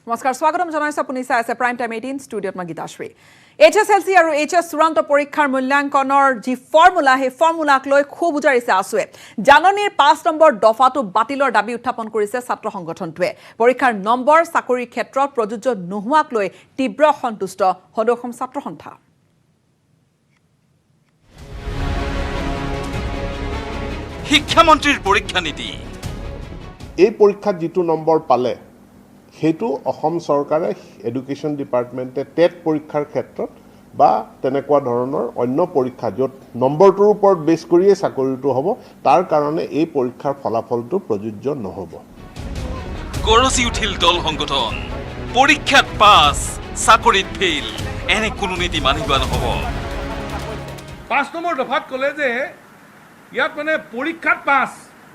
নমস্কাৰ স্বাগতম জনাইছো আপুনি চাই আছে প্ৰাইম টাইম 18 ষ্টুডিঅত মই গীতাশ্ৰী এইচএছএলসি আৰু এইচএছ চূড়ান্ত পৰীক্ষাৰ মূল্যাংকনৰ যি ফৰ্মুলা সেই ফৰ্মুলাক লৈ খুব উজাৰিছে আসুৱে জাননীৰ 5 নম্বৰ দফাটো বাতিলৰ দাবী উত্থাপন কৰিছে ছাত্ৰ সংগঠনটোৱে পৰীক্ষাৰ নম্বৰ চাকৰিৰ ক্ষেত্ৰত প্ৰযোজ্য নোহোৱাক লৈ তীব্ৰ সন্তুষ্ট হদখম ছাত্ৰ সন্থা শিক্ষামন্ত্ৰীৰ পৰীক্ষা নীতি এই পৰীক্ষাত যেটো নম্বৰ পালে হেতু অসম চৰকাৰে এডুকেশ্যন ডিপাৰ্টমেণ্টে টেট পৰীক্ষাৰ ক্ষেত্ৰত বা তেনেকুৱা ধৰণৰ অন্য পৰীক্ষা য'ত নম্বৰটোৰ ওপৰত বেছ কৰিয়ে চাকৰিটো হ'ব তাৰ কাৰণে এই পৰীক্ষাৰ ফলাফলটো প্ৰযোজ্য নহ'ব গৰজি উঠিল দল সংগঠন পৰীক্ষাত পাছ চাকৰিত ফেইল এনে কোনো নীতি মানিব নহ'ব 5 নম্বৰ দফাত ক'লে যে ইয়াত মানে পৰীক্ষাত পাছ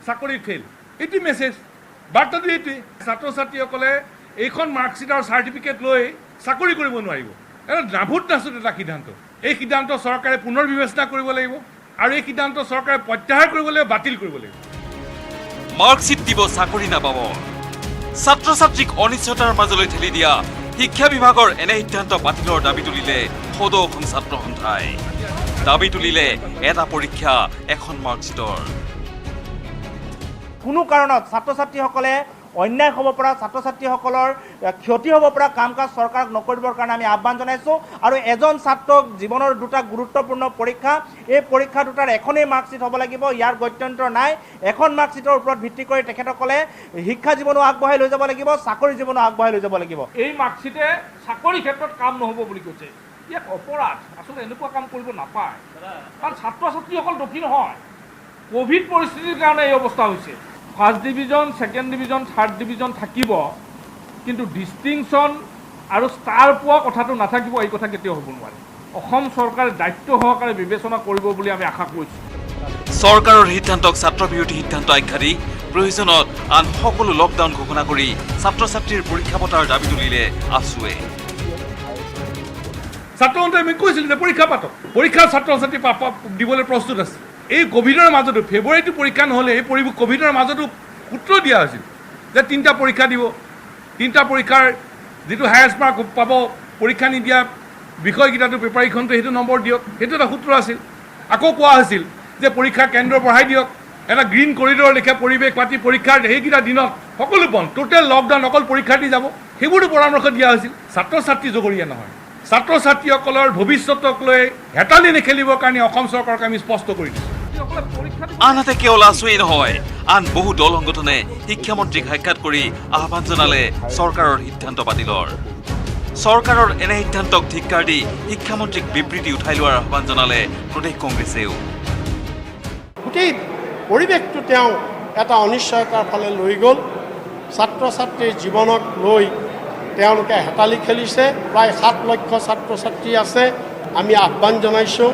চাকৰিত ফেইল এটি মেছেজ বাৰ্তাটো এটি ছাত্ৰ ছাত্ৰীসকলে এইখন মাৰ্কশ্বিট আৰু চাৰ্টিফিকেট লৈ চাকৰি কৰিব নোৱাৰিব এটা নাভূত নাচুত এটা সিদ্ধান্ত এই সিদ্ধান্ত চৰকাৰে পুনৰ বিবেচনা কৰিব লাগিব আৰু এই সিদ্ধান্ত চৰকাৰে প্ৰত্যাহাৰ কৰিব লাগিব বাতিল কৰিব লাগিব মাৰ্কশ্বিট দিব চাকৰি নাপাব ছাত্ৰ ছাত্ৰীক অনিশ্চয়তাৰ মাজলৈ ঠেলি দিয়া শিক্ষা বিভাগৰ এনে সিদ্ধান্ত বাতিলৰ দাবী তুলিলে সদৌ অসম ছাত্ৰ সন্থাই দাবী তুলিলে এটা পৰীক্ষা এখন মাৰ্কশ্বিটৰ কোনো কাৰণত ছাত্ৰ ছাত্ৰীসকলে অন্যায় হ'ব পৰা ছাত্ৰ ছাত্ৰীসকলৰ ক্ষতি হ'ব পৰা কাম কাজ চৰকাৰক নকৰিবৰ কাৰণে আমি আহ্বান জনাইছোঁ আৰু এজন ছাত্ৰক জীৱনৰ দুটা গুৰুত্বপূৰ্ণ পৰীক্ষা এই পৰীক্ষা দুটাৰ এখনেই মাৰ্কশ্বিট হ'ব লাগিব ইয়াৰ গত্যন্তৰ নাই এখন মাৰ্কশ্বিটৰ ওপৰত ভিত্তি কৰি তেখেতসকলে শিক্ষা জীৱনো আগবঢ়াই লৈ যাব লাগিব চাকৰি জীৱনো আগবঢ়াই লৈ যাব লাগিব এই মাৰ্কশ্বিটে চাকৰি ক্ষেত্ৰত কাম নহ'ব বুলি কৈছে ইয়াক অপৰাধ আচলতে এনেকুৱা কাম কৰিব নাপায় কাৰণ ছাত্ৰ ছাত্ৰীসকল দোষী নহয় কোভিড পৰিস্থিতিৰ কাৰণে এই অৱস্থা হৈছে first division second division third division থাকিব কিন্তু ডিষ্টিংশ্যন আৰু ষ্টাৰ পোৱা কথাটো নাথাকিব এই কথা কেতিয়াও হ'ব নোৱাৰে অসম চৰকাৰে দায়িত্ব সহকাৰে বিবেচনা কৰিব বুলি আমি আশা কৰিছোঁ চৰকাৰৰ সিদ্ধান্তক ছাত্ৰ বিৰোধী সিদ্ধান্ত আখ্যা দি প্ৰয়োজনত আন সকলো লকডাউন ঘোষণা কৰি ছাত্ৰ ছাত্ৰীৰ পৰীক্ষা পতাৰ দাবী তুলিলে আসুৱে ছাত্ৰ সন্থাই আমি কৈছিলোঁ যে পৰীক্ষা পাতক পৰীক্ষা ছাত্ৰ ছাত্ৰী দিবলৈ প্ৰস্তুত আছে এই কোভিডৰ মাজতো ফেব্ৰুৱাৰীটো পৰীক্ষা নহ'লে এই কোভিডৰ মাজতো সূত্ৰ দিয়া হৈছিল যে 3টা পৰীক্ষা দিব 3টা পৰীক্ষাৰ যিটো হায়েষ্ট মাৰ্ক পাব পৰীক্ষা নিদিয়া বিষয়কেইটাটো পেপাৰীখনটো সেইটো নম্বৰ দিয়ক সেইটো এটা সূত্ৰ আছিল আকৌ কোৱা হৈছিল যে পৰীক্ষা কেন্দ্ৰ বঢ়াই দিয়ক এটা গ্ৰীণ কৰিডৰ লেখীয়া পৰিৱেশ পাতি পৰীক্ষাৰ সেইকেইটা দিনত সকলো বন্ধ টোটেল লকডাউন অকল পৰীক্ষাৰ্থী যাব সেইবোৰতো পৰামৰ্শ দিয়া হৈছিল ছাত্ৰ ছাত্ৰী জগৰীয়া নহয় ছাত্ৰ ছাত্ৰীসকলৰ ভৱিষ্যতক লৈ হেতালি নেখেলিবৰ কাৰণে অসম চৰকাৰক আমি স্পষ্ট কৰি দিছোঁ আনহাতে কেৱল আসুৱেই নহয় আন বহু দল সংগঠনে শিক্ষামন্ত্ৰীক সাক্ষাৎ কৰি আহ্বান জনালে চৰকাৰৰ সিদ্ধান্ত বাতিলৰ চৰকাৰৰ এনে সিদ্ধান্তক ধিক্কাৰ দি শিক্ষামন্ত্ৰীক বিবৃতি উঠাই লোৱাৰ আহ্বান জনালে প্ৰদেশ কংগ্ৰেছেও গোটেই পৰিৱেশটো তেওঁ এটা অনিশ্চয়তাৰ ফালে লৈ গ'ল ছাত্ৰ ছাত্ৰীৰ জীৱনক লৈ তেওঁলোকে হেতালি খেলিছে প্ৰায় 7 লক্ষ ছাত্ৰ ছাত্ৰী আছে আমি আহ্বান জনাইছোঁ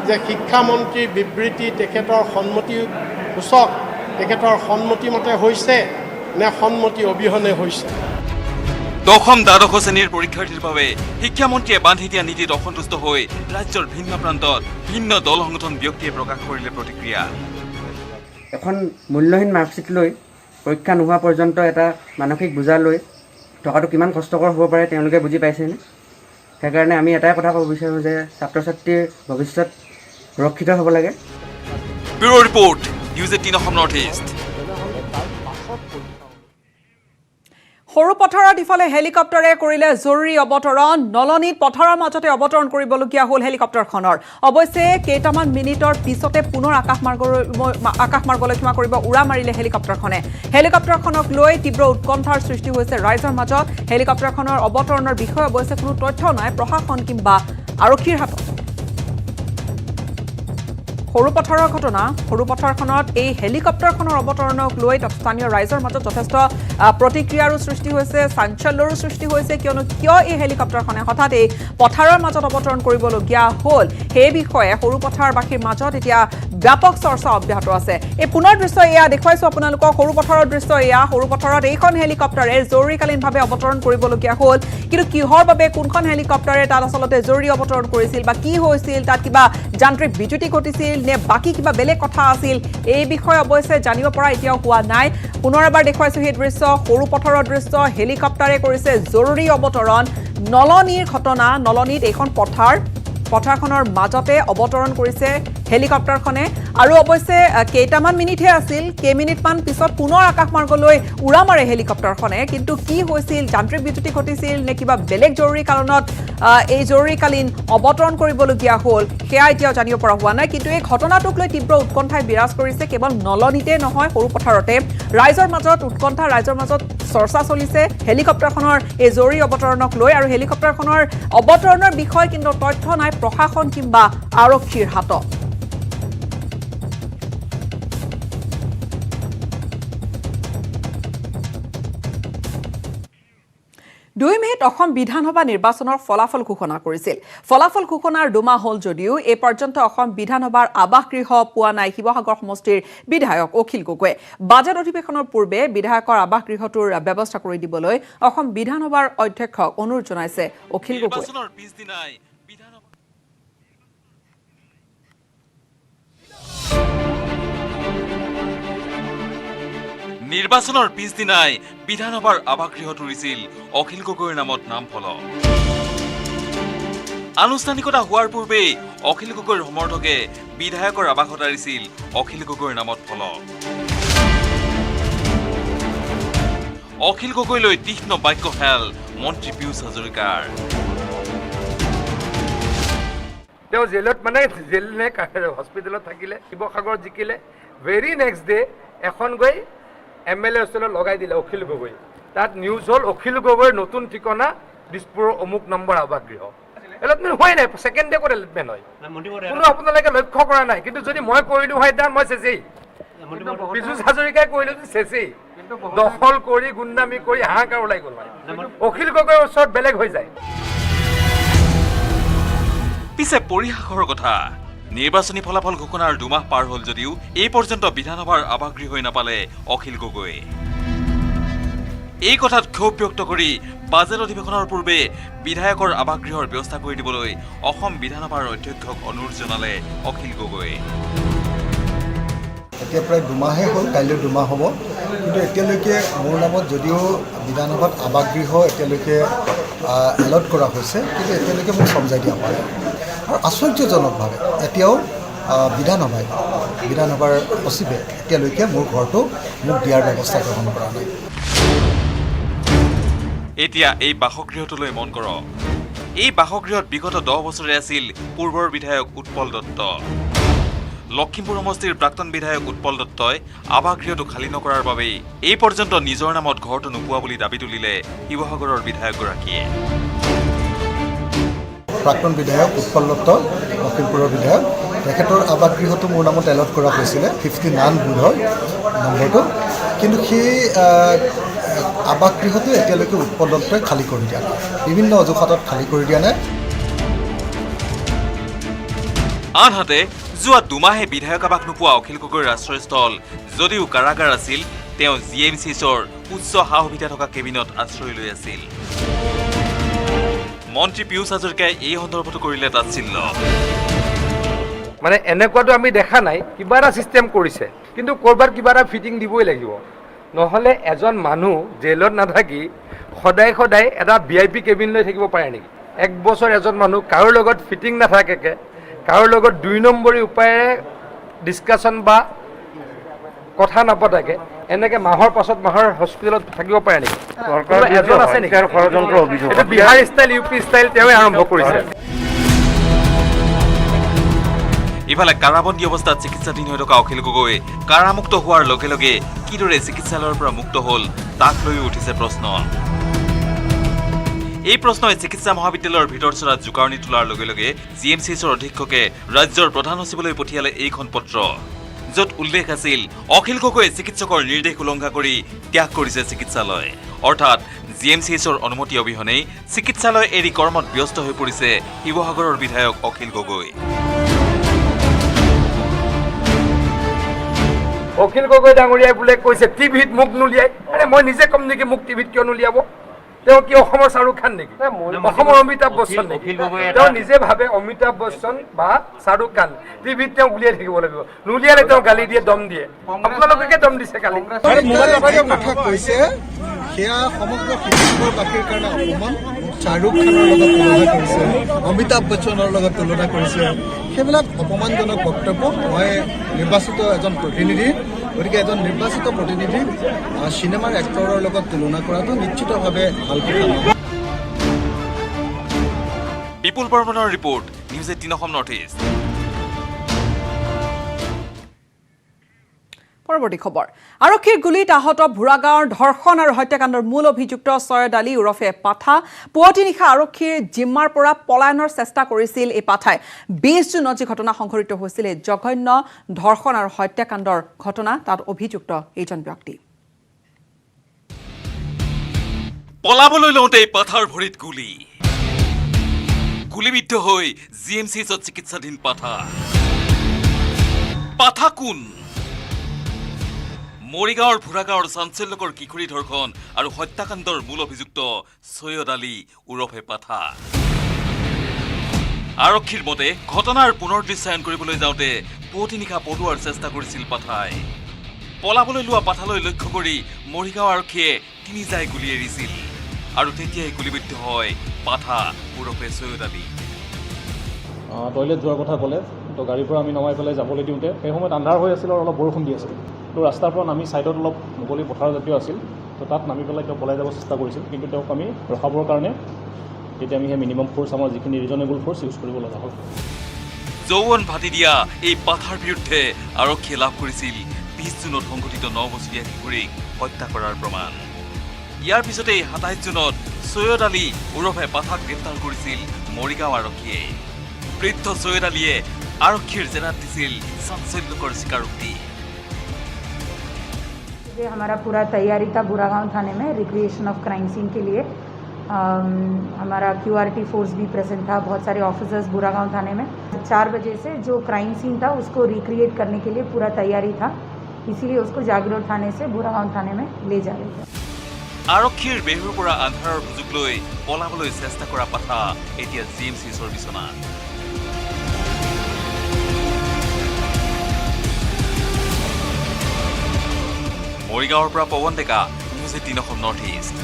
যে শিক্ষামন্ত্ৰীৰ বিবৃতি তেখেতৰ সন্মতি সূচক তেখেতৰ সন্মতিমতে হৈছে নে সন্মতি অবিহনে হৈছে দশম দ্বাদশ শ্ৰেণীৰ পৰীক্ষাৰ্থীৰ বাবে শিক্ষামন্ত্ৰীয়ে বান্ধি দিয়া নীতিত অসন্তুষ্ট হৈ ৰাজ্যৰ ভিন্ন প্ৰান্তত ভিন্ন দল সংগঠন ব্যক্তিয়ে প্ৰকাশ কৰিলে প্ৰতিক্ৰিয়া এখন মূল্যহীন মাৰ্কশ্বিট লৈ পৰীক্ষা নোহোৱা পৰ্যন্ত এটা মানসিক বোজা লৈ থকাটো কিমান কষ্টকৰ হ'ব পাৰে তেওঁলোকে বুজি পাইছেনে সেইকাৰণে আমি এটাই কথা ক'ব বিচাৰোঁ যে ছাত্ৰ ছাত্ৰীৰ ভৱিষ্যত সুৰক্ষিত হ'ব লাগে bureau report news 18 Assam north east সৰু পথাৰত ইফালে হেলিকপ্টাৰে কৰিলে জৰুৰী অৱতৰণ নলনীত পথাৰৰ মাজতে অৱতৰণ কৰিবলগীয়া হ'ল হেলিকপ্টাৰখনৰ অৱশ্যে কেইটামান মিনিটৰ পিছতে পুনৰ আকাশমাৰ্গলৈ ক্ষমা কৰিব উৰা মাৰিলে হেলিকপ্টাৰখনক লৈ তীব্ৰ উৎকণ্ঠাৰ সৃষ্টি হৈছে ৰাইজৰ মাজত হেলিকপ্টাৰখনৰ অৱতৰণৰ বিষয়ে অৱশ্যে কোনো তথ্য নাই প্ৰশাসন কিংবা আৰক্ষীৰ হাতত সৰু পথাৰৰ ঘটনা সৰু পথাৰখনত এই হেলিকপ্টাৰখনৰ অৱতৰণক লৈ স্থানীয় ৰাইজৰ মাজত যথেষ্ট প্ৰতিক্ৰিয়াৰো সৃষ্টি হৈছে চাঞ্চল্যৰো সৃষ্টি হৈছে কিয় এই হেলিকপ্টাৰখনে হঠাৎ এই পথাৰৰ মাজত অৱতৰণ কৰিবলগীয়া হ'ল সেই বিষয়ে সৰু পথাৰবাসীৰ মাজত এতিয়া ব্যাপক চৰ্চা অব্যাহত আছে এই পুনৰ দৃশ্য এয়া দেখুৱাইছো আপোনালোকক সৰু পথাৰৰ দৃশ্য এয়া সৰু পথাৰত এইখন হেলিকপ্টাৰে জৰুৰীকালীনভাৱে অৱতৰণ কৰিবলগীয়া হ'ল কিন্তু কিহৰ বাবে কোনখন হেলিকপ্টাৰে তাত আচলতে জৰুৰী অৱতৰণ কৰিছিল বা কি হৈছিল তাত কিবা যান্ত্ৰিক বিজুতি ঘটিছিল নে বাকি কিবা বেলেগ কথা আছিল এই বিষয়ে অৱশ্যে জানিব পৰা এতিয়াও হোৱা নাই পুনৰ এবাৰ দেখুৱাইছো এই দৃশ্য সৰু পথাৰৰ দৃশ্য হেলিকপ্টাৰে কৰিছে জৰুৰী অৱতৰণ নলনীৰ ঘটনা নলনীত এইখন পথাৰখনৰ মাজতে অৱতৰণ কৰিছে হেলিকপ্টাৰখনে আৰু অৱশ্যে কেইটামান মিনিটহে আছিল কেইমিনিটমান পিছত পুনৰ আকাশমাৰ্গলৈ উৰা মাৰে হেলিকপ্টাৰখনে কিন্তু কি হৈছিল যান্ত্ৰিক বিজুতি ঘটিছিল নে কিবা বেলেগ জৰুৰী কাৰণত এই জৰুৰীকালীন অৱতৰণ কৰিবলগীয়া হ'ল সেয়া এতিয়াও জানিব পৰা হোৱা নাই কিন্তু এই ঘটনাটোক লৈ তীব্ৰ উৎকণ্ঠাই বিৰাজ কৰিছে কেৱল নলনীতে নহয় সৰু পথাৰতে ৰাইজৰ মাজত উৎকণ্ঠা ৰাইজৰ মাজত চৰ্চা চলিছে হেলিকপ্টাৰখনৰ এই জৰুৰী অৱতৰণক লৈ আৰু হেলিকপ্টাৰখনৰ অৱতৰণৰ বিষয়ে কিন্তু তথ্য নাই প্ৰশাসন কিংবা আৰক্ষীৰ হাতত 2 মে'ত অসম বিধানসভা নিৰ্বাচনৰ ফলাফল ঘোষণা কৰিছিল ফলাফল ঘোষণাৰ দুমাহ হ'ল যদিও এই পৰ্যন্ত অসম বিধানসভাৰ আৱাসগৃহ পোৱা নাই শিৱসাগৰ সমষ্টিৰ বিধায়ক অখিল গগৈ বাজেট অধিৱেশনৰ পূৰ্বে বিধায়কৰ আৱাসগৃহটোৰ ব্যৱস্থা কৰি দিবলৈ অসম বিধানসভাৰ অধ্যক্ষক অনুৰোধ জনাইছে অখিল গগৈ নিৰ্বাচনৰ পিছদিনাই বিধানসভাৰ আৱাসগৃহত উৰিছিল অখিল গগৈৰ নামত নামফলক আনুষ্ঠানিকতা হোৱাৰ পূৰ্বেই অখিল গগৈৰ সমৰ্থকে বিধায়কৰ আৱাসত আৰিছিল অখিল গগৈৰ নামত ফলক অখিল গগৈলৈ তীক্ষ্ণ বাক্য খেল মন্ত্ৰী পিয়ুষ হাজৰিকাৰ তেওঁ জেলত মানে জেল নে হস্পিটেলত থাকিলে শিৱসাগৰত জিকিলে ভেৰি নেক্সট ডে এখন গৈ MLA হোষ্টেলত লগাই দিলে অখিল গগৈ তাত নিউজ হ'ল অখিল গগৈৰ নতুন ঠিকনা দিছপুৰৰ অমুক নম্বৰ আৱাসগৃহ এলটমেণ্ট হোৱাই নাই ছেকেণ্ড ডে ক'ত এলটমেণ্ট হয় কোনো আপোনালোকে লক্ষ্য কৰা নাই কিন্তু যদি মই কৰিলোঁ হয় তেতিয়া মই চেচেই পিয়ুষ হাজৰিকাই কৰিলোঁ চেচেই দখল কৰি গুণ্ডামি কৰি হাহাকাৰ ওলাই গ'ল হয় অখিল গগৈৰ ওচৰত বেলেগ হৈ যায় পিছে পৰিহাসৰ কথা নিৰ্বাচনী ফলাফল ঘোষণাৰ দুমাহ পাৰ হ'ল যদিও এই পৰ্যন্ত বিধানসভাৰ আৱাসগৃহই নাপালে অখিল গগৈ এই কথাত ক্ষোভ ব্যক্ত কৰি বাজেট অধিৱেশনৰ পূৰ্বে বিধায়কৰ আৱাসগৃহৰ ব্যৱস্থা কৰি দিবলৈ অসম বিধানসভাৰ অধ্যক্ষক অনুৰোধ জনালে অখিল গগৈ এতিয়া প্ৰায় দুমাহে হ'ল কাইলৈ দুমাহ হ'ব কিন্তু এতিয়ালৈকে মোৰ নামত যদিও বিধানসভাত আৱাসগৃহ এতিয়ালৈকে এলট কৰা হৈছে কিন্তু এতিয়ালৈকে মোক সমজাই দিয়া হোৱা নাই আৰু আশ্চৰ্যজনকভাৱে এতিয়াও বিধানসভাৰ সচিবে এতিয়ালৈকে মোৰ ঘৰটো মোক দিয়াৰ ব্যৱস্থা গ্ৰহণ কৰা নাই এতিয়া এই বাসগৃহটোলৈ মন কৰক এই বাসগৃহত বিগত 10 বছৰে আছিল পূৰ্বৰ বিধায়ক উৎপল দত্ত লখিমপুৰ সমষ্টিৰ প্ৰাক্তন বিধায়ক উৎপল দত্তই আৱাসগৃহটো খালী নকৰাৰ বাবেই এই পৰ্যন্ত নিজৰ নামত ঘৰটো নোপোৱা বুলি দাবী তুলিলে শিৱসাগৰৰ বিধায়কগৰাকীয়ে প্ৰাক্তন বিধায়ক উৎপল দত্ত লখিমপুৰৰ বিধায়ক তেখেতৰ আৱাসগৃহটো মোৰ নামত এলট কৰা হৈছিলে 59 বোধ হয় নম্বৰটো কিন্তু সেই আৱাসগৃহটো এতিয়ালৈকে উৎপল দত্তই খালী কৰি দিয়া নাই বিভিন্ন অজুহাতত খালী কৰি দিয়া নাই আনহাতে যোৱা দুমাহে বিধায়ক আৱাস নোপোৱা অখিল গগৈৰ আশ্ৰয়স্থল যদিও কাৰাগাৰ আছিল তেওঁ GMCৰ উচ্চ সা সুবিধা থকা কেবিনত আশ্ৰয় লৈ আছিল মন্ত্ৰী পিয়ুষ হাজৰিকাই এই সন্দৰ্ভতো কৰিলে তাৎসিল্য মানে এনেকুৱাটো আমি দেখা নাই কিবা এটা চিষ্টেম কৰিছে কিন্তু ক'ৰবাত কিবা এটা ফিটিং দিবই লাগিব নহ'লে এজন মানুহ জেলত নাথাকি সদায় এটা VIP কেবিন লৈ থাকিব পাৰে নেকি এক বছৰ এজন মানুহ কাৰো লগত ফিটিং নাথাকে কাৰো লগত 2 নম্বৰী উপায়েৰে ডিছকাশ্যন বা কথা নাপাতাকে এনেকৈ মাহৰ পাছত মাহৰ হস্পিটেলত থাকিব পাৰে নেকি চৰকাৰ এজন আছে নেকি ষড়যন্ত্ৰ অভিযোগ এটা বিহাৰ ষ্টাইল UP ষ্টাইল তেওঁৱে আৰম্ভ কৰিছে ইফালে কাৰাবন্দী অৱস্থাত চিকিৎসাধীন হৈ থকা অখিল গগৈ কাৰামুক্ত হোৱাৰ লগে লগে কিদৰে চিকিৎসালয়ৰ পৰা মুক্ত হ'ল তাক লৈ উঠিছে প্ৰশ্ন এই প্ৰশ্নই চিকিৎসা মহাবিদ্যালয়ৰ ভিতৰ চৰাত জোকাৰণি তোলাৰ লগে লগে GMCৰ অধীক্ষকে ৰাজ্যৰ প্ৰধান সচিবলৈ পঠিয়ালে এইখন পত্ৰ য'ত উল্লেখ আছিল অখিল গগৈয়ে চিকিৎসকৰ নিৰ্দেশ উলংঘা কৰি ত্যাগ কৰিছে চিকিৎসালয় অৰ্থাৎ GMCৰ অনুমতি অবিহনেই চিকিৎসালয় এৰি কৰ্মত ব্যস্ত হৈ পৰিছে শিৱসাগৰৰ বিধায়ক অখিল গগৈ অখিল গগৈ ডাঙৰীয়াই বোলে কৈছে টিভিত মুখ নুলিয়াই। আৰে মই নিজে কম নেকি মোক টিভিত কিয় নুলিয়াব? তেওঁ কি অসমৰ শ্বাহৰুখ খান নেকি? অসমৰ অমিতাভ বচ্চন নেকি? তেওঁ নিজে ভাবে অমিতাভ বচ্চন বা শ্বাহৰুখ খান টিভিত তেওঁ উলিয়াই থাকিব লাগিব। নুলিয়ালে তেওঁ গালি দিয়ে, দম দিয়ে। আপোনালোকে দম দিছে কালি। কথা কৈছে সেয়া সমগ্ৰ শিশুবাসীৰ কাৰণে অপমান। শ্বাহৰুখ খানৰ লগত তুলনা কৰিছে, অমিতাভ বচ্চনৰ লগত তুলনা কৰিছে, সেইবিলাক অপমানজনক বক্তব্য। মই নিৰ্বাচিত এজন প্ৰতিনিধি, গতিকে এজন নিৰ্বাচিত প্ৰতিনিধি চিনেমাৰ এক্টৰৰ লগত তুলনা কৰাটো নিশ্চিতভাৱে ভাল কথা নহয়। বিপুল বৰ্মনৰ report, news 18 Assam north east. পৰৱৰ্তী খবৰ, আৰক্ষীৰ গুলীত আহত ভোৰাগাঁৱৰ ধৰ্ষণ আৰু হত্যাকাণ্ডৰ মূল অভিযুক্ত সৈয়দ আলী ওৰফে পাঠা পুৱতি নিশা আৰক্ষীৰ জিম্মাৰ পৰা পলায়নৰ চেষ্টা কৰিছিল। এই পাঠাই 20 জুনত যি ঘটনা সংঘটিত হৈছিল এই জঘন্য ধৰ্ষণ আৰু হত্যাকাণ্ডৰ ঘটনা, তাত অভিযুক্ত এইজন ব্যক্তি। পলাবলৈ লওঁতে পাঠাৰ ভৰিত গুলীবিদ্ধ হৈ GMCHত চিকিৎসাধীন পাঠা কোন? মৰিগাঁৱৰ ভোৰাগাঁৱৰ চাঞ্চল্যকৰ কিশোৰী ধৰ্ষণ আৰু হত্যাকাণ্ডৰ মূল অভিযুক্ত সৈয়দ আলী ওৰফে পাঠা। আৰক্ষীৰ মতে ঘটনাৰ পুনৰ দৃশ্যায়ন কৰিবলৈ যাওঁতে পুৱতি নিশা পলোৱাৰ চেষ্টা কৰিছিল পাঠাই। পলাবলৈ লোৱা পাঠালৈ লক্ষ্য কৰি মৰিগাঁও আৰক্ষীয়ে 3 জাই গুলী এৰিছিল আৰু তেতিয়াই গুলীবিদ্ধ হয় পাঠা ওৰফে সৈয়দ আলী। টয়লেট যোৱাৰ কথা ক'লে, তো গাড়ীৰ পৰা আমি নমাই পেলাই যাবলৈ দিওঁতে সেই সময়ত আন্ধাৰ হৈ আছিল আৰু অলপ বৰষুণ দি আছিল। তো ৰাস্তাৰ পৰা নামি ছাইডত অলপ মুকলি পথাৰ জাতীয় আছিল, তো তাত নামি পেলাই তেওঁ পলাই যাব চেষ্টা কৰিছিল, কিন্তু তেওঁক আমি ৰখাবৰ কাৰণে তেতিয়া আমি সেই মিনিমাম ফ'ৰ্চ, আমাৰ যিখিনি ৰিজনেবল ফ'ৰ্চ ইউজ কৰিব লগা হ'ল। যৌৱন ভাটি দিয়া এই পাঠাৰ বিৰুদ্ধে আৰক্ষীয়ে লাভ কৰিছিল 20 জুনত সংঘটিত 9 বছৰীয়া কিশোৰীক হত্যা কৰাৰ প্ৰমাণ। ইয়াৰ পিছতেই 27 জুনত সৈয়দ আলী ওৰফে পাঠাক গ্ৰেপ্তাৰ কৰিছিল মৰিগাঁও আৰক্ষীয়ে। বৃদ্ধ সৈয়দ আলীয়ে আৰক্ষীৰ জেৰাত দিছিল চাঞ্চল্যকৰ স্বীকাৰোক্তি। हमारा पूरा तैयारी था बुरागांव थाने में रिक्रिएशन ऑफ क्राइम सीन के लिए। हमारा QRT फोर्स भी प्रेजेंट था, बहुत सारे ऑफिसर्स बुरागांव थाने में। 4 बजे से जो क्राइम सीन था उसको रिक्रिएट करने के लिए पूरा तैयारी था, इसीलिए उसको जागीरोड थाने से बुरागांव थाने में ले जा रहे थे। আৰক্ষীৰ বেহুৰ পৰা আন্ধাৰৰ সুযোগ লৈ পলাবলৈ চেষ্টা কৰা পাঠা এতিয়া GMCHৰ বিচনাত। মৰিগাঁৱৰ পৰা পৱন ডেকা, নিউজ 18 অসম নৰ্থ ইষ্ট।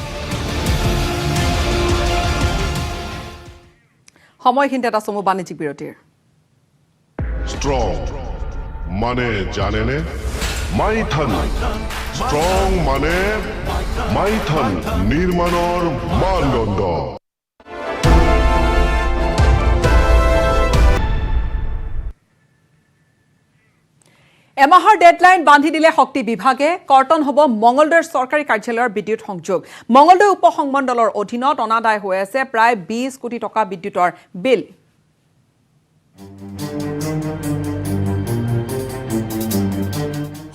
সময়খিনিতে এটা চমু বাণিজ্যিক বিৰতিৰ। স্ট্ৰং মানে জানেনে মাইথন, স্ট্ৰং মানে মাইথন নিৰ্মাণৰ মানদণ্ড। এমাহৰ ডেডলাইন বান্ধি দিলে শক্তি বিভাগে। কৰ্তন হ'ব মঙলদৈৰ চৰকাৰী কাৰ্যালয়ৰ বিদ্যুৎ সংযোগ। মঙলদৈ উপসংমণ্ডলৰ অধীনত অনাদায় হৈ আছে প্ৰায় 20 কোটি টকা বিদ্যুৎৰ বিল।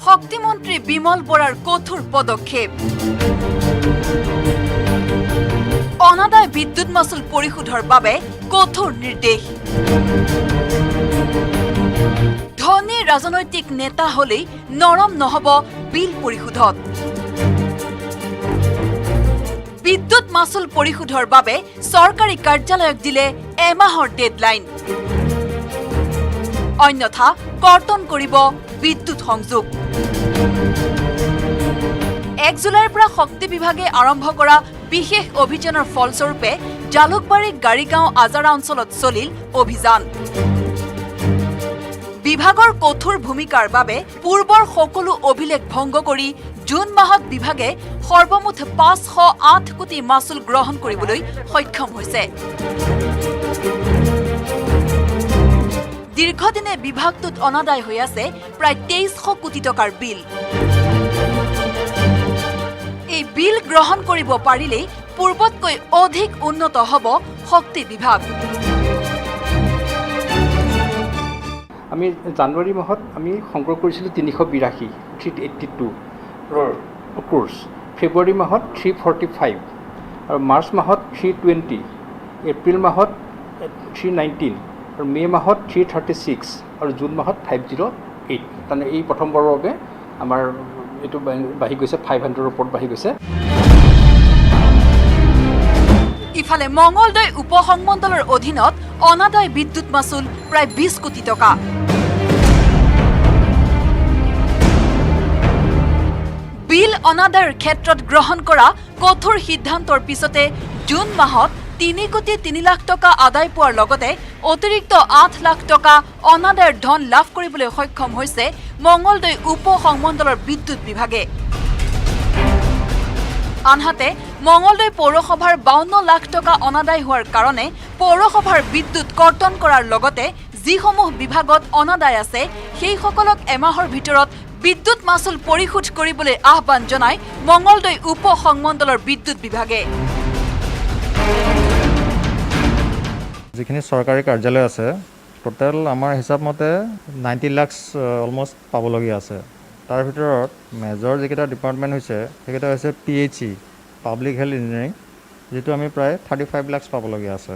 শক্তিমন্ত্ৰী বিমল বৰাৰ কঠোৰ পদক্ষেপ। অনাদায় বিদ্যুৎ মাচুল পৰিশোধৰ বাবে কঠোৰ নিৰ্দেশ। ধনী ৰাজনৈতিক নেতা হলেই নৰম নহব বিল পৰিশোধত। বিদ্যুৎ মাচুল পৰিশোধৰ বাবে চৰকাৰী কাৰ্যালয়ক দিলে এমাহৰ ডেডলাইন। অন্যথা কৰ্তন কৰিব বিদ্যুৎ সংযোগ। 1 জুলাইৰ পৰা শক্তি বিভাগে আৰম্ভ কৰা বিশেষ অভিযানৰ ফলস্বৰূপে জালুকবাৰী গাড়ীগাঁও আজাৰা অঞ্চলত চলিল অভিযান। বিভাগৰ কঠোৰ ভূমিকাৰ বাবে পূৰ্বৰ সকলো অভিলেখ ভংগ কৰি জুন মাহত বিভাগে সৰ্বমুঠ 508 কোটি মাচুল গ্ৰহণ কৰিবলৈ সক্ষম হৈছে। দীৰ্ঘদিনে বিভাগটোত অনাদায় হৈ আছে প্ৰায় 2300 কোটি টকাৰ বিল। এই বিল গ্ৰহণ কৰিব পাৰিলেই পূৰ্বতকৈ অধিক উন্নত হ'ব শক্তি বিভাগ। আমি জানুৱাৰী মাহত আমি সংগ্ৰহ কৰিছিলোঁ 382 ক্ৰোৰ্ছ, ফেব্ৰুৱাৰী মাহত 345 আৰু মাৰ্চ মাহত 320, এপ্ৰিল মাহত 319 আৰু মে' মাহত 336 আৰু জুন মাহত 508। তাৰমানে এই প্ৰথমবাৰৰ বাবে আমাৰ এইটো বাঢ়ি গৈছে 500ৰ ওপৰত বাঢ়ি গৈছে। ইফালে মঙলদৈ উপসংমণ্ডলৰ অধীনত অনাদায় বিদ্যুৎ মাচুল প্ৰায় 20 কোটি টকা। বিল অনাদায়ৰ ক্ষেত্ৰত গ্ৰহণ কৰা কঠোৰ সিদ্ধান্তৰ পিছতে জুন মাহত 3 কোটি 3 লাখ টকা আদায় পোৱাৰ লগতে অতিৰিক্ত 8 লাখ টকা অনাদায়ৰ ধন লাভ কৰিবলৈ সক্ষম হৈছে মঙলদৈ উপসংমণ্ডলৰ বিদ্যুৎ বিভাগে। আনহাতে মঙলদৈ পৌৰসভাৰ 52 লাখ টকা অনাদায় হোৱাৰ কাৰণে পৌৰসভাৰ বিদ্যুৎ কৰ্তন কৰাৰ লগতে যিসমূহ বিভাগত অনাদায় আছে সেইসকলক এমাহৰ ভিতৰত বিদ্যুৎ মাচুল পৰিশোধ কৰিবলৈ আহ্বান জনায় মঙলদৈ উপসংমণ্ডলৰ বিদ্যুৎ বিভাগে। যিখিনি চৰকাৰী কাৰ্যালয় আছে টোটেল আমাৰ হিচাপ মতে 90 লাখ অলমষ্ট পাবলগীয়া আছে। তাৰ ভিতৰত মেজৰ যিকেইটা ডিপাৰ্টমেণ্ট হৈছে সেইকেইটা হৈছে PHE পাব্লিক হেল্থ ইঞ্জিনিয়াৰিং, যিটো আমি প্ৰায় 35 লাখ পাবলগীয়া আছে।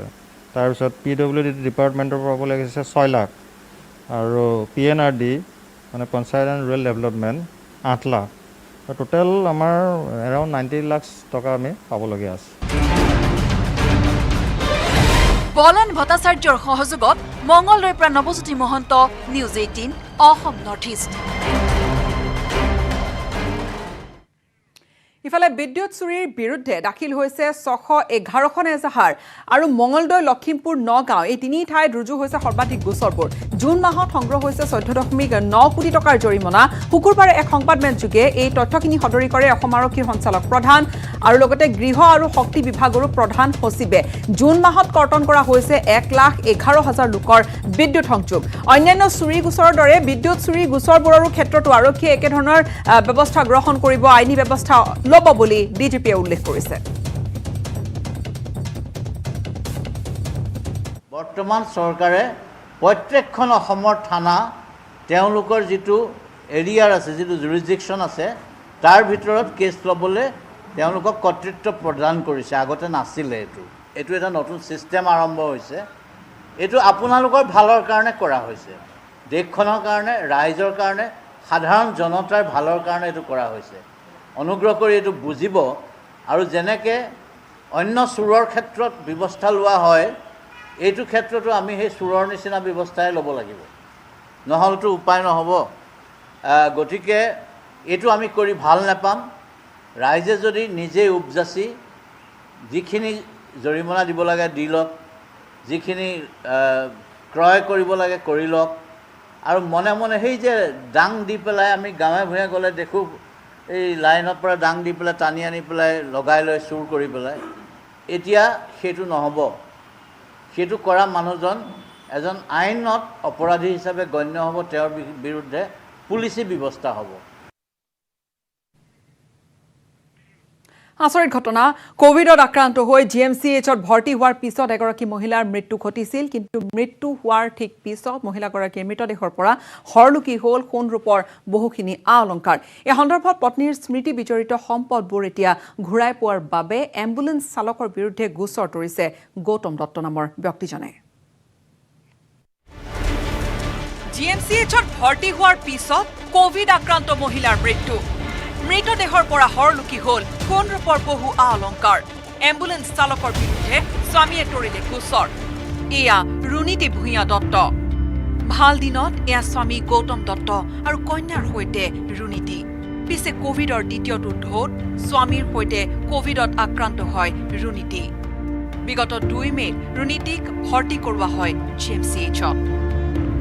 তাৰপিছত PWD ডিপাৰ্টমেণ্টৰ পৰা পাবলগীয়া আছে 6 লাখ আৰু PNRD মানে panchayat and rural development 8 lakh. Total আমাৰ এৰাউণ্ড 90 লাখ টকা আমি পাবলগীয়া আছে। বলেন ভট্টাচাৰ্যৰ সহযোগত মঙলদৈৰ পৰা Nabajyoti Mahanta, news 18 Assam north east. ইফালে বিদ্যুৎ চুৰিৰ বিৰুদ্ধে দাখিল হৈছে 611খন এজাহাৰ আৰু মঙলদৈ, লখিমপুৰ, নগাঁও এই তিনি ঠাইত ৰুজু হৈছে সৰ্বাধিক গোচৰবোৰ। জুন মাহত সংগ্ৰহ হৈছে 14.9 কোটি টকাৰ জৰিমনা। শুকুৰবাৰে এক সংবাদমেলযোগে এই তথ্যখিনি সদৰি কৰে অসম আৰক্ষীৰ সঞ্চালক প্ৰধান আৰু লগতে গৃহ আৰু শক্তি বিভাগৰো প্ৰধান সচিবে। জুন মাহত কৰ্তন কৰা হৈছে 1,11,000 লোকৰ বিদ্যুৎ সংযোগ। অন্যান্য চুৰি গোচৰৰ দৰে বিদ্যুৎ চুৰি গোচৰবোৰৰ ক্ষেত্ৰতো আৰক্ষীয়ে একেধৰণৰ ব্যৱস্থা গ্ৰহণ কৰিব, আইনী ব্যৱস্থা ল'ব বুলি ডিজিপিয়ে উল্লেখ কৰিছে। বৰ্তমান চৰকাৰে প্ৰত্যেকখন অসমৰ থানা তেওঁলোকৰ যিটো এৰিয়াৰ আছে, যিটো জুৰিছডিকশ্যন আছে, তাৰ ভিতৰত কেছ ল'বলৈ তেওঁলোকক কৰ্তৃত্ব প্ৰদান কৰিছে। আগতে নাছিলে। এইটো এটা নতুন ছিষ্টেম আৰম্ভ হৈছে। এইটো আপোনালোকৰ ভালৰ কাৰণে কৰা হৈছে, দেশখনৰ কাৰণে, ৰাইজৰ কাৰণে, সাধাৰণ জনতাৰ ভালৰ কাৰণে এইটো কৰা হৈছে। অনুগ্ৰহ কৰি এইটো বুজিব আৰু যেনেকৈ অন্য চোৰৰ ক্ষেত্ৰত ব্যৱস্থা লোৱা হয় এইটো ক্ষেত্ৰতো আমি সেই চোৰৰ নিচিনা ব্যৱস্থাই ল'ব লাগিব, নহ'লেতো উপায় নহ'ব। গতিকে এইটো আমি কৰি ভাল নাপাম। ৰাইজে যদি নিজেই উপজাচি যিখিনি জৰিমনা দিব লাগে দি লওক, যিখিনি ক্ৰয় কৰিব লাগে কৰি লওক, আৰু মনে মনে সেই যে ডাং দি পেলাই আমি গাঁৱে ভূঞে গ'লে দেখোঁ এই লাইনৰ পৰা ডাং দি পেলাই টানি আনি পেলাই লগাই লৈ চুৰ কৰি পেলাই, এতিয়া সেইটো নহ'ব। সেইটো কৰা মানুহজন এজন আইনত অপৰাধী হিচাপে গণ্য হ'ব, তেওঁৰ বিৰুদ্ধে পুলিচী ব্যৱস্থা হ'ব। আচৰিত ঘটনা। কোভিডত আক্ৰান্ত হৈ GMCHত ভৰ্তি হোৱাৰ পিছত এগৰাকী মহিলাৰ মৃত্যু ঘটিছিল, কিন্তু মৃত্যু হোৱাৰ ঠিক পিছত মহিলাগৰাকীৰ মৃতদেহৰ পৰা হৰলুকি হ'ল সোণ ৰূপৰ বহুখিনি আ অলংকাৰ। এই সন্দৰ্ভত পত্নীৰ স্মৃতি বিজড়িত সম্পদবোৰ এতিয়া ঘূৰাই পোৱাৰ বাবে এম্বুলেন্স চালকৰ বিৰুদ্ধে গোচৰ তৰিছে গৌতম দত্ত নামৰ ব্যক্তিজনে। GMCHত ভৰ্তি হোৱাৰ পিছত কোভিড আক্ৰান্ত মহিলাৰ মৃত্যু। মৃতদেহৰ পৰা হৰলুকি হ'ল সোণ ৰূপৰ বহু আ অলংকাৰ। এম্বুলেন্স চালকৰ বিৰুদ্ধে স্বামীয়ে তৰিলে গোচৰ। এয়া ৰুণীতি ভূঞা দত্ত। ভাল দিনত এয়া স্বামী গৌতম দত্ত আৰু কন্যাৰ সৈতে ৰুণীতি। পিছে কোভিডৰ দ্বিতীয়টো ঢৌত স্বামীৰ সৈতে কোভিডত আক্ৰান্ত হয় ৰুণীতি। বিগত 2 মে'ত ৰুণীতিক ভৰ্তি কৰোৱা হয় GMCHত।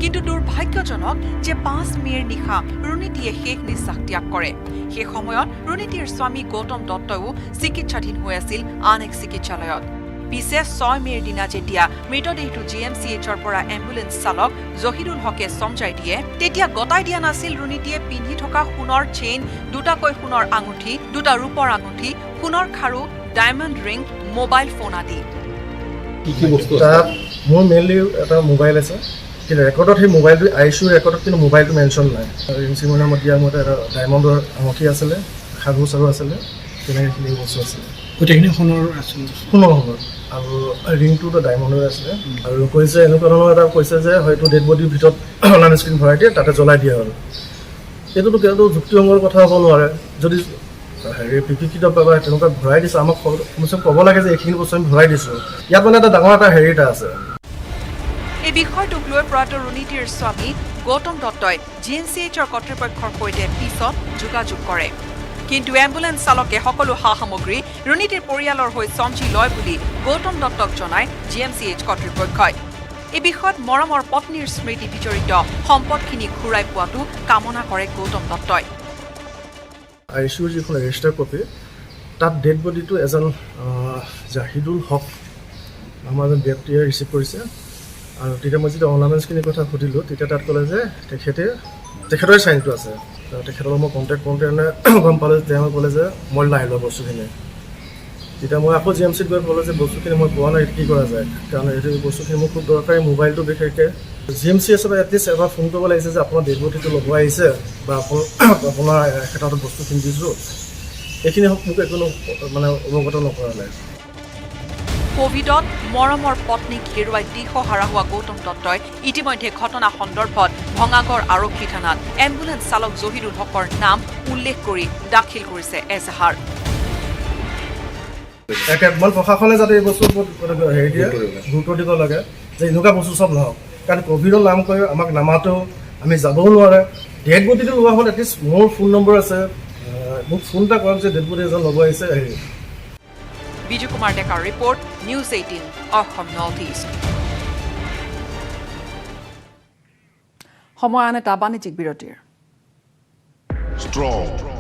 কিন্তু দুৰ্ভাগ্যজনক যে 5 মে'ৰ নিশা ৰুণীতিয়ে শেষ নিশ্বাস ত্যাগ কৰে। সেই সময়ত ৰুণীতিৰ স্বামী গৌতম দত্তও চিকিৎসাধীন হৈ আছিল আন এক চিকিৎসালয়ত। পিছে 6 মে'ৰ দিনা যেতিয়া মৃতদেহটো GMCHৰ পৰা এম্বুলেন্স চালক জহিৰুল হকে চমজাই দিয়ে, তেতিয়া গতাই দিয়া নাছিল ৰুণীতিয়ে পিন্ধি থকা সোণৰ চেইন, 2টাকৈ সোণৰ আঙুঠি, 2টা ৰূপৰ আঙুঠি, সোণৰ খাৰু, ডায়মণ্ড ৰিং, মোবাইল ফোন আদি। মোৰ মেইনলি এটা মোবাইল আছে, কিন্তু ৰেকৰ্ডত সেই মোবাইলটো ICU ৰেকৰ্ডত কিন্তু মোবাইলটো মেনশ্যন নাই। ৰিঞ্চিমৰ নামত দিয়া মতে এটা ডায়মণ্ডৰ আঙুঠি আছিলে, খাৰু চাৰু আছিলে, তেনেকৈ বস্তু আছিলে। গোটেইখিনি সোণৰ আছিলে, সোণৰ আৰু ৰিংটোতো ডায়মণ্ডৰ আছিলে। আৰু কৈছে এনেকুৱা ধৰণৰ এটা কৈছে যে হয়তো ডেড বডিৰ ভিতৰত অনলাইন স্ক্ৰীণ ভৰাই দিয়ে, তাতে জ্বলাই দিয়া হ'ল। এইটোতো কেতিয়াও যুক্তিসংগত কথা হ'ব নোৱাৰে যদি হেৰি বিকৃত বা তেনেকুৱা ঘূৰাই দিছোঁ আমাক কমচে ক'ব লাগে যে এইখিনি বস্তু আমি ঘূৰাই দিছোঁ ইয়াত মানে এটা ডাঙৰ এটা হেৰি এটা আছে এই বিষয়টোক লৈ প্ৰয়াত ৰুণীতিৰ স্বামী গৌতম দত্তই GNCHৰ কৰ্তৃপক্ষৰ সৈতে পিছত যোগাযোগ কৰে কিন্তু এম্বুলেন্স চালকে সকলো সা সামগ্ৰী ৰুণীতিৰ পৰিয়ালৰ হৈ চমজি লয় বুলি গৌতম দত্তক জনায় GMCH কৰ্তৃপক্ষই এই বিষয়ত মৰমৰ পত্নীৰ স্মৃতি বিজড়িত সম্পদখিনি ঘূৰাই পোৱাটো কামনা কৰে গৌতম দত্তই ICUৰ যিখন ৰেজিষ্টাৰ কপি তাত ডেড বডিটো এজন জাহিদুল হক নামৰ এজন ব্যক্তিয়ে ৰিচিভ কৰিছে আৰু তেতিয়া মই যেতিয়া অৰ্নামেণ্টছখিনিৰ কথা সুধিলোঁ তেতিয়া তাত ক'লে যে তেখেতৰে চাইনটো আছে তেখেতৰ মই কণ্টেক্ট কৰোঁতে গম পালোঁ যে তেওঁ ক'লে যে মই নাই লোৱা বস্তুখিনি তেতিয়া মই আকৌ GMCত গৈ ক'লোঁ যে বস্তুখিনি মই পোৱা নাই কি কৰা যায় কাৰণ এইটো বস্তুখিনি মোৰ খুব দৰকাৰী মোবাইলটো বিশেষকৈ GMCএছৰ এটলিষ্ট এবাৰ ফোন কৰিব লাগিছে যে আপোনাৰ ডেড বডিটো ল'ব আহিছে বা আপোনাৰ এটা বস্তুখিনি দিছোঁ এইখিনি মোক একো মানে অৱগত নকৰালে কোভিডত মৰমৰ পত্নীক হেৰুৱাই দিশহাৰা হোৱা গৌতম দত্তই ইতিমধ্যে ঘটনা সন্দৰ্ভত ভঙাগড় আৰক্ষী থানাত এম্বুলেন্স চালক জহিৰুল হকৰ নাম উল্লেখ কৰি দাখিল কৰিছে এজাহাৰ মানে প্ৰশাসনে যাতে এই বস্তুৰ ওপৰত হেৰি দিয়ে গুৰুত্ব দিব লাগে যে এনেকুৱা বস্তু চব নহওক কাৰণ কোভিডৰ নাম কৰি আমাক নামাতেও আমি যাবও নোৱাৰে ডেড বডিটো লোৱা হ'ল এটলিষ্ট মোৰ ফোন নম্বৰ আছে মোক ফোন এটা কৰক যে ডেড বডি এজন ল'ব আহিছে হেৰি বিজু কুমাৰ ডেকাৰ report news 18 Assam north east সময় আন এটা বাণিজ্যিক বিৰতিৰ Strong.